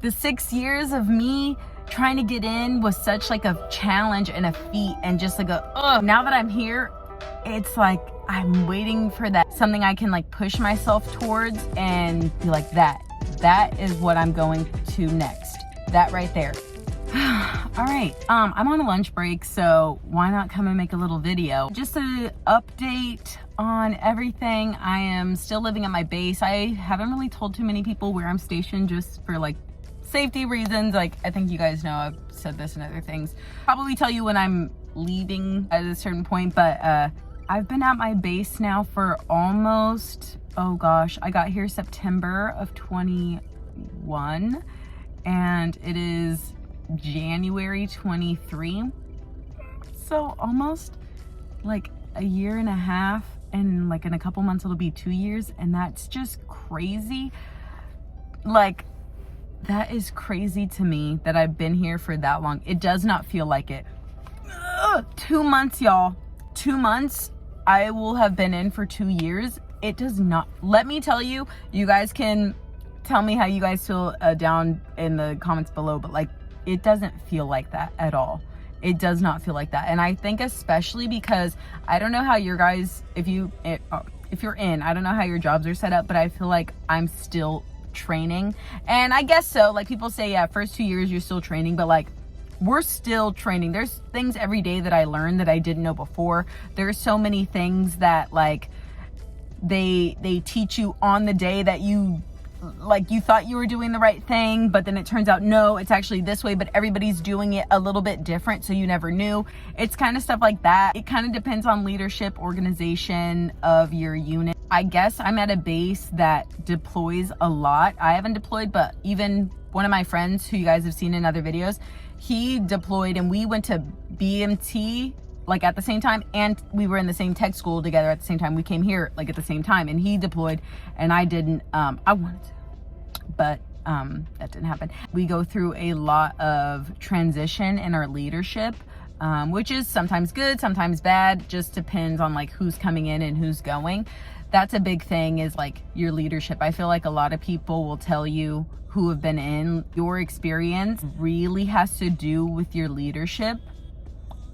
the 6 years of me trying to get in was such like a challenge and a feat, and just like now that I'm here, it's like I'm waiting for that something I can like push myself towards and be like, that is what I'm going to next. That right there. All right, I'm on a lunch break, so why not come and make a little video? Just an update on everything. I am still living at my base. I haven't really told too many people where I'm stationed, just for like safety reasons. Like, I think you guys know I've said this and other things. Probably tell you when I'm leaving at a certain point, but I've been at my base now for almost, oh gosh, I got here September of 21, and it is January 23. So almost like a year and a half, and like in a couple months it'll be 2 years, and that's just crazy. Like, that is crazy to me that I've been here for that long. It does not feel like it. 2 months, y'all. 2 months. I will have been in for 2 years. It does not. Let me tell you, you guys can tell me how you guys feel down in the comments below, but like, it doesn't feel like that at all. It does not feel like that. And I think especially because I don't know how your guys, if you're in, I don't know how your jobs are set up, but I feel like I'm still training. And I guess so. Like, people say, yeah, first 2 years you're still training, but like, we're still training. There's things every day that I learned that I didn't know before. There's so many things that like they teach you on the day that you thought you were doing the right thing, but then it turns out no, it's actually this way, but everybody's doing it a little bit different, so you never knew. It's kind of stuff like that. It kind of depends on leadership, organization of your unit. I guess I'm at a base that deploys a lot. I haven't deployed, but even one of my friends who you guys have seen in other videos, he deployed, and we went to BMT like at the same time, and we were in the same tech school together at the same time. We came here like at the same time, and he deployed and I didn't. I wanted to, but that didn't happen. We go through a lot of transition in our leadership, which is sometimes good, sometimes bad, just depends on like who's coming in and who's going. That's a big thing, is like your leadership. I feel like a lot of people will tell you, who have been in, your experience really has to do with your leadership.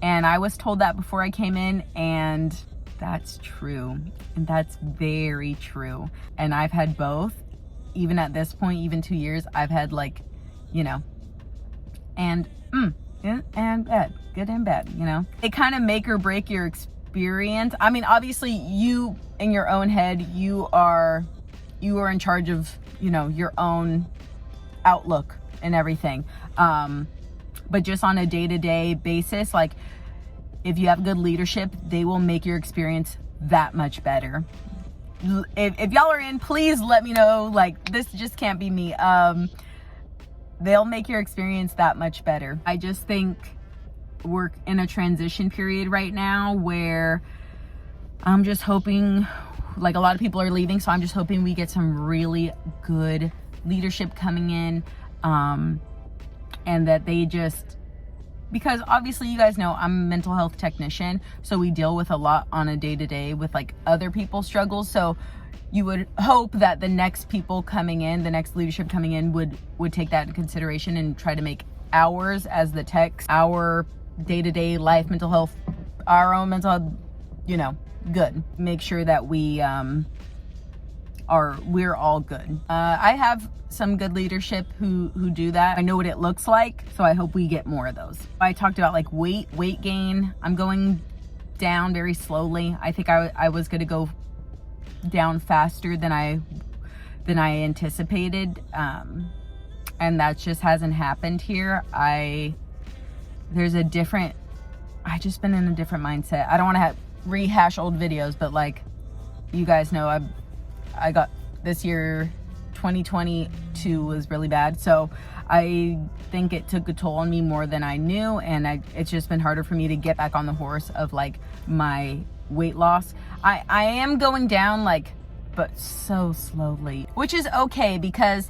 And I was told that before I came in, and that's true. And that's very true. And I've had both. Even at this point, even 2 years, I've had like, you know, and bad, good and bad, you know. They kind of make or break your experience. I mean, obviously you in your own head, you are in charge of, you know, your own outlook and everything. But just on a day-to-day basis, like, if you have good leadership, they will make your experience that much better. If y'all are in, please let me know. Like, this just can't be me. They'll make your experience that much better. I just think we're in a transition period right now where I'm just hoping, like, a lot of people are leaving, so I'm just hoping we get some really good leadership coming in, and that they just, because obviously you guys know I'm a mental health technician, so we deal with a lot on a day-to-day with like other people's struggles. So you would hope that the next people coming in, the next leadership coming in would take that into consideration and try to make ours as the techs, our day-to-day life, mental health, our own mental health, you know, good. Make sure that we're all good. I have some good leadership who do that. I know what it looks like, so I hope we get more of those. I talked about like weight gain. I'm going down very slowly. I think I was gonna go down faster than I anticipated, and that just hasn't happened here. I just been in a different mindset. I don't want to rehash old videos, but like, you guys know, I got this year, 2022 was really bad. So I think it took a toll on me more than I knew. And it's just been harder for me to get back on the horse of like my weight loss. I am going down, like, but so slowly, which is okay, because,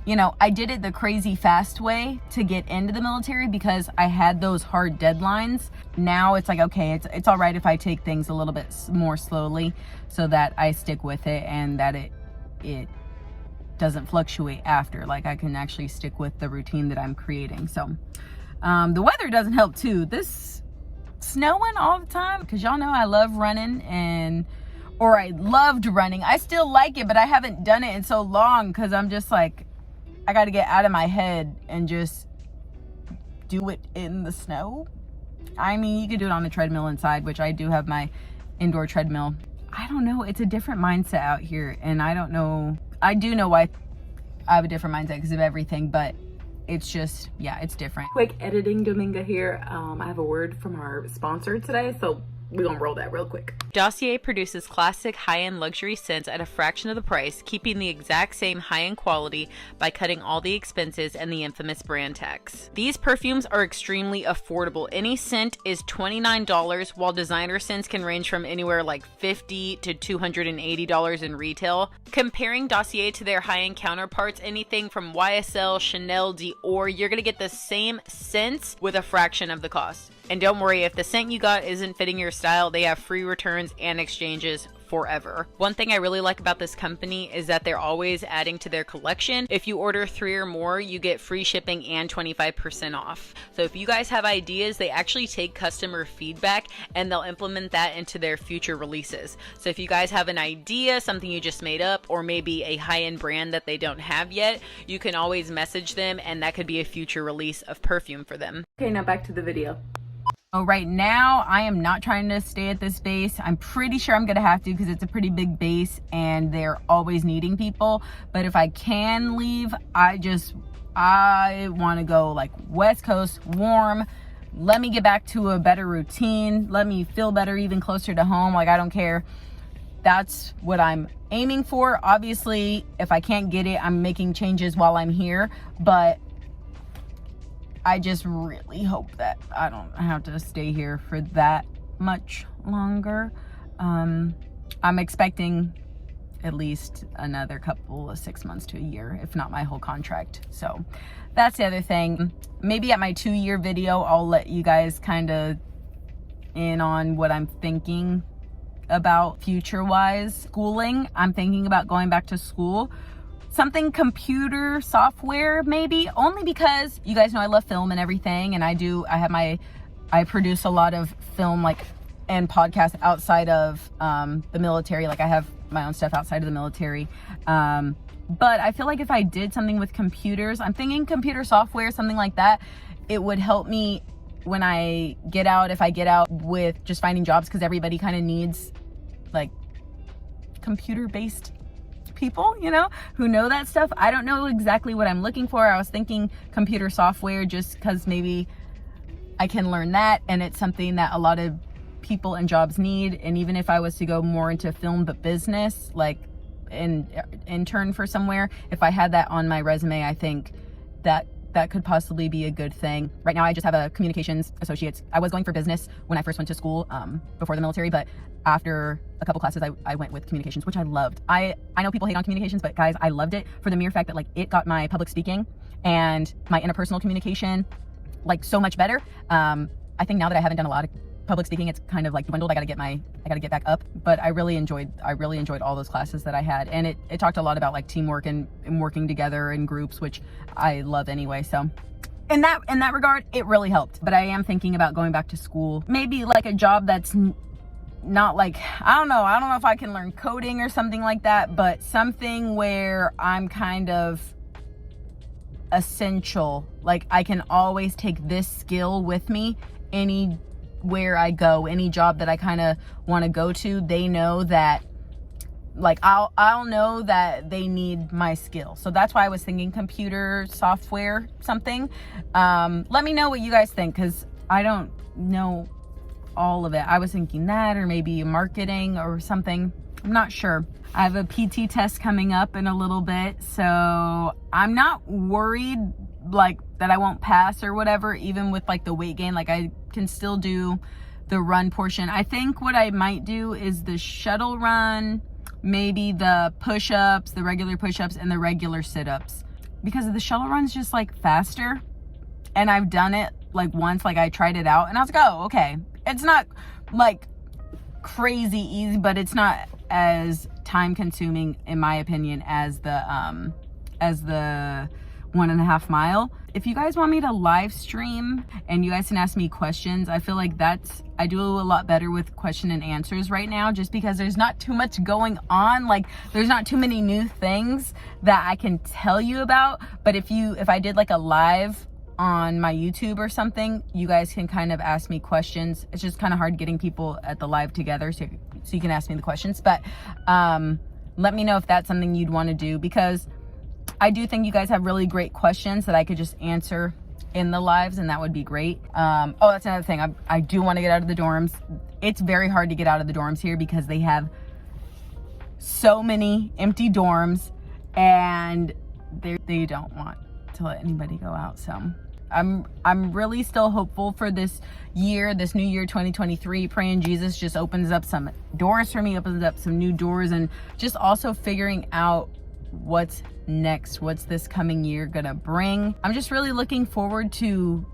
you know, I did it the crazy fast way to get into the military because I had those hard deadlines. Now it's like, okay, it's all right if I take things a little bit more slowly so that I stick with it, and that it doesn't fluctuate after. Like I can actually stick with the routine that I'm creating. So the weather doesn't help too. This snowing all the time, because y'all know I love running, or I loved running. I still like it, but I haven't done it in so long because I'm just like, I got to get out of my head and just do it in the snow. I mean, you could do it on the treadmill inside, which I do have my indoor treadmill. I don't know. It's a different mindset out here. And I don't know. I do know why I have a different mindset because of everything, but it's just, yeah, it's different. Quick editing, Dominga here. I have a word from our sponsor today, so we're gonna roll that real quick. Dossier produces classic high-end luxury scents at a fraction of the price, keeping the exact same high-end quality by cutting all the expenses and the infamous brand tax. These perfumes are extremely affordable. Any scent is $29, while designer scents can range from anywhere like $50 to $280 in retail. Comparing Dossier to their high-end counterparts, anything from YSL, Chanel, Dior, you're gonna get the same scents with a fraction of the cost. And don't worry, if the scent you got isn't fitting your style, they have free returns and exchanges forever. One thing I really like about this company is that they're always adding to their collection. If you order 3 or more, you get free shipping and 25% off. So if you guys have ideas, they actually take customer feedback and they'll implement that into their future releases. So if you guys have an idea, something you just made up, or maybe a high-end brand that they don't have yet, you can always message them and that could be a future release of perfume for them. Okay, now back to the video. Oh, right now I am not trying to stay at this base. I'm pretty sure I'm gonna have to because it's a pretty big base and they're always needing people. But if I can leave, I want to go like West Coast, warm. Let me get back to a better routine. Let me feel better, even closer to home. Like, I don't care. That's what I'm aiming for. Obviously, if I can't get it, I'm making changes while I'm here. But I just really hope that I don't have to stay here for that much longer. I'm expecting at least another couple of 6 months to a year, if not my whole contract. So that's the other thing. Maybe at my 2-year video, I'll let you guys kind of in on what I'm thinking about future-wise. Schooling, I'm thinking about going back to school. Something computer software, maybe, only because you guys know I love film and everything, and I produce a lot of film, like, and podcasts outside of the military. Like, I have my own stuff outside of the military, but I feel like if I did something with computers, I'm thinking computer software, something like that, it would help me when I get out, if I get out, with just finding jobs, because everybody kind of needs like computer-based people, you know, who know that stuff. I don't know exactly what I'm looking for. I was thinking computer software just because maybe I can learn that, and it's something that a lot of people and jobs need. And even if I was to go more into film but business, like an intern for somewhere, if I had that on my resume, I think that could possibly be a good thing. Right now I just have a communications associates. I was going for business when I first went to school before the military, but after a couple classes I went with communications, which I loved. I know people hate on communications, but guys, I loved it for the mere fact that like it got my public speaking and my interpersonal communication like so much better. I think now that I haven't done a lot of public speaking, it's kind of like dwindled. I gotta get back up, but I really enjoyed all those classes that I had, and it talked a lot about like teamwork and working together in groups, which I love anyway. So in that regard, it really helped. But I am thinking about going back to school, maybe like a job that's not like, I don't know if I can learn coding or something like that, but something where I'm kind of essential. Like I can always take this skill with me anywhere I go, any job that I kind of want to go to. They know that, like, I'll know that they need my skill. So that's why I was thinking computer software, something. Let me know what you guys think, because I don't know all of it. I was thinking that, or maybe marketing or something. I'm not sure. I have a PT test coming up in a little bit, so I'm not worried like that I won't pass or whatever, even with like the weight gain. Like I can still do the run portion. I think what I might do is the shuttle run, maybe the push-ups, the regular push-ups, and the regular sit-ups, because the shuttle run's just like faster, and I've done it like once. Like I tried it out and I was like, oh, okay, it's not like crazy easy, but it's not as time consuming in my opinion as the as the 1.5 mile. If you guys want me to live stream and you guys can ask me questions, I feel like I do a lot better with question and answers right now, just because there's not too much going on. Like, there's not too many new things that I can tell you about. But if I did like a live on my YouTube or something, you guys can kind of ask me questions. It's just kind of hard getting people at the live together so you can ask me the questions. But let me know if that's something you'd want to do, because I do think you guys have really great questions that I could just answer in the lives, and that would be great. Oh, that's another thing. I do want to get out of the dorms. It's very hard to get out of the dorms here because they have so many empty dorms, and they don't want to let anybody go out. So I'm really still hopeful for this new year 2023, praying Jesus just opens up some doors for me, opens up some new doors, and just also figuring out what's next, what's this coming year gonna bring. I'm just really looking forward to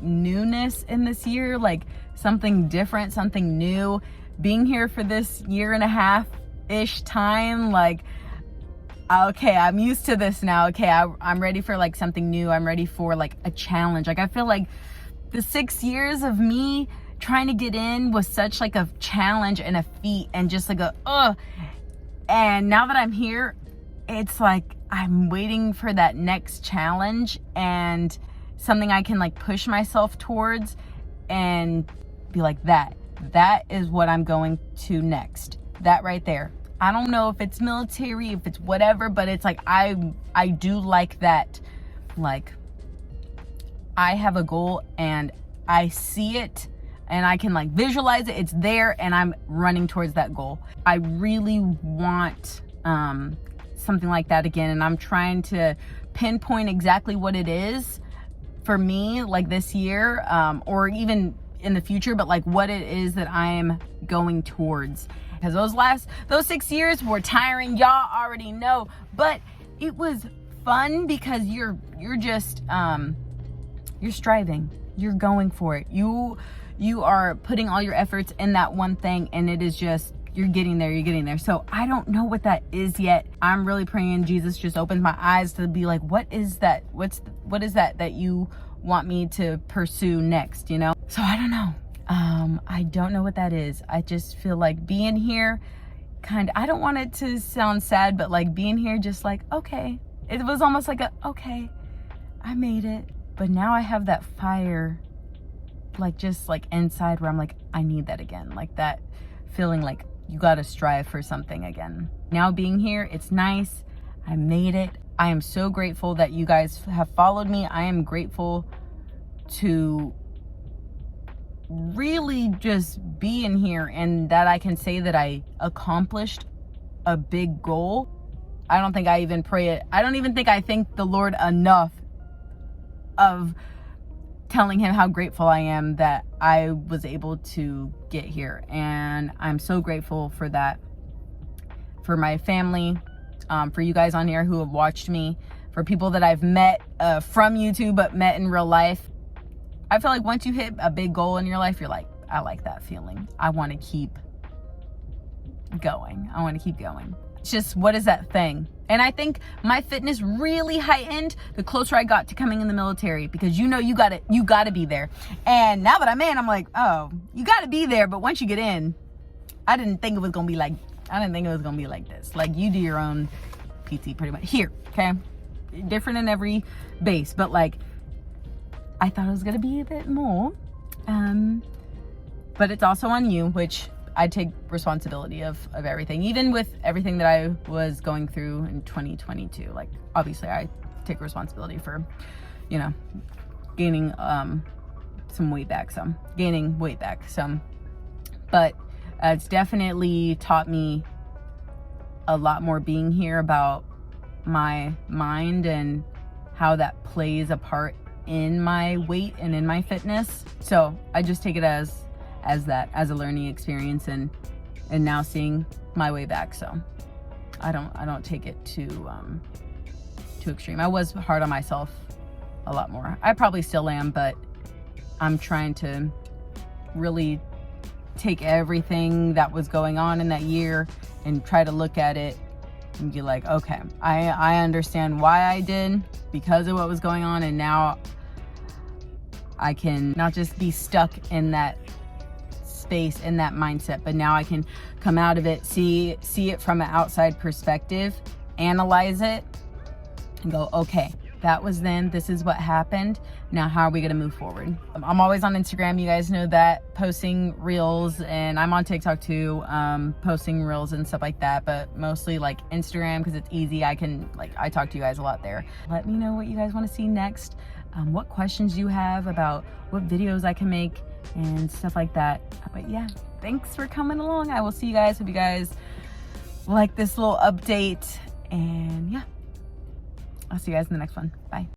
newness in this year, like something different, something new. Being here for this 1.5-ish time, like, okay, I'm used to this now. Okay, I'm ready for like something new. I'm ready for like a challenge. Like, I feel like the 6 years of me trying to get in was such like a challenge and a feat, and just like and now that I'm here, it's like I'm waiting for that next challenge and something I can like push myself towards and be like, that is what I'm going to next. That right there. I don't know if it's military, if it's whatever, but it's like I do like that. Like, I have a goal and I see it and I can like visualize it. It's there and I'm running towards that goal. I really want something like that again, and I'm trying to pinpoint exactly what it is for me, like this year, or even in the future, but like what it is that I am going towards. Because those 6 years were tiring, y'all already know, but it was fun because you're just you're striving, you're going for it, you are putting all your efforts in that one thing, and it is just, you're getting there. So I don't know what that is yet. I'm really praying Jesus just opens my eyes to be like, what is that? What is that you want me to pursue next, you know? So I don't know. I don't know what that is. I just feel like being here, I don't want it to sound sad, but like being here, just like, okay. It was almost like okay, I made it. But now I have that fire, like just like inside, where I'm like, I need that again. Like that feeling like you got to strive for something again. Now being here, it's nice. I made it. I am so grateful that you guys have followed me. I am grateful to really just be in here, and that I can say that I accomplished a big goal. I don't think I even pray it. I don't even think I thank the Lord enough of telling him how grateful I am that I was able to get here. And I'm so grateful for that, for my family, for you guys on here who have watched me, for people that I've met from YouTube but met in real life. I feel like once you hit a big goal in your life, you're like, I like that feeling. I want to keep going. It's just, what is that thing? And I think my fitness really heightened the closer I got to coming in the military, because you got to be there. And now that I'm in, I'm like, oh, you got to be there. But once you get in, I didn't think it was going to be like this. Like, you do your own PT pretty much here, okay? Different in every base, but like, I thought it was going to be a bit more. But it's also on you, which I take responsibility of everything, even with everything that I was going through in 2022. Like, obviously I take responsibility for, gaining some weight back, but it's definitely taught me a lot more being here about my mind and how that plays a part in my weight and in my fitness. So I just take it as a learning experience, and now seeing my way back. So I don't take it too extreme. I was hard on myself a lot more. I probably still am, but I'm trying to really take everything that was going on in that year and try to look at it and be like, okay, I understand why I did because of what was going on, and now I can not just be stuck in that space, in that mindset, but now I can come out of it, see it from an outside perspective, analyze it, and go, okay, that was then, this is what happened, now how are we gonna move forward? I'm always on Instagram, you guys know that, posting reels, and I'm on TikTok too, posting reels and stuff like that, but mostly like Instagram because it's easy. I talk to you guys a lot there. Let me know what you guys want to see next, what questions you have about what videos I can make and stuff like that. But yeah, thanks for coming along. I will see you guys. Hope you guys like this little update, and yeah, I'll see you guys in the next one. Bye.